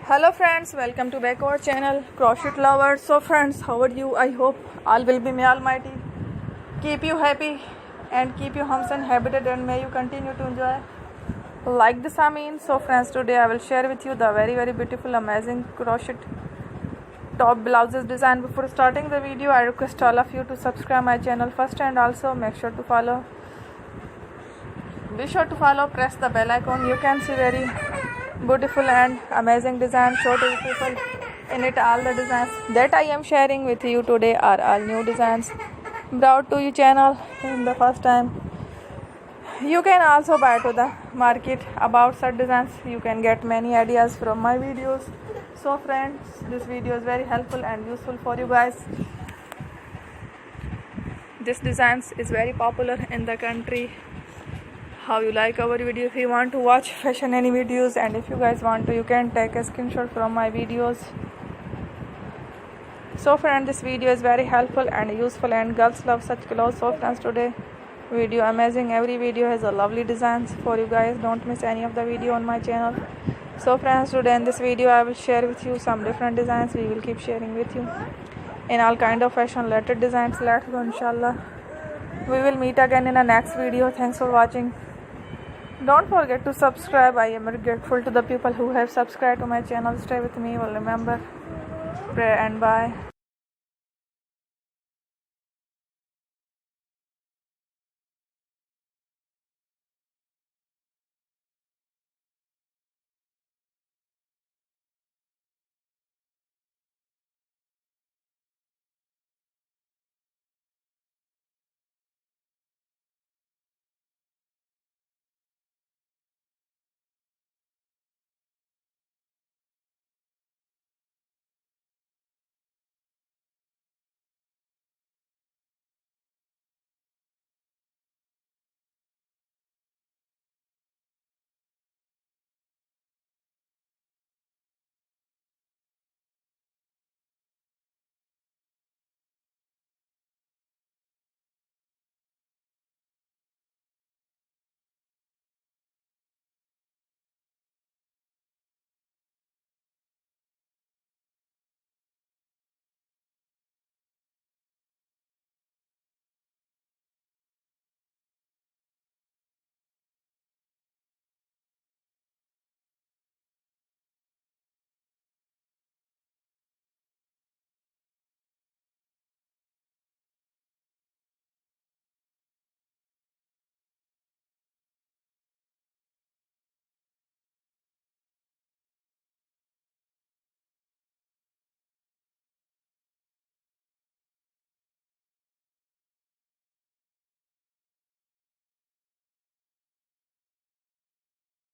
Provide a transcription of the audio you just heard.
Hello friends, welcome to back our channel Crochet Lovers. So friends, how are you? I hope all will be may almighty keep you happy and keep you homes and habited, and may you continue to enjoy like this. So friends, today I will share with you the very beautiful amazing crochet top blouses design. Before starting the video, I request all of you to subscribe my channel first, and also be sure to follow, press the bell icon. You can see very beautiful and amazing design. Show to you people in it. All the designs that I am sharing with you today are all new designs brought to your channel in the first time. You can also buy to the market about such designs. You can get many ideas from my videos. So friends, this video is very helpful and useful for you guys. This designs is very popular in the country. How you like our video? If you want to watch fashion any videos, and if you guys want to, you can take a screenshot from my videos. So friends, this video is very helpful and useful, and girls love such clothes. So friends, today video amazing. Every video has a lovely designs for you guys. Don't miss any of the video on my channel. So friends, today in this video I will share with you some different designs. We will keep sharing with you in all kind of fashion related designs. Let's go, inshallah. We will meet again in the next video. Thanks for watching. Don't forget to subscribe. I am very grateful to the people who have subscribed to my channel. Stay with me. Well, remember, pray and bye.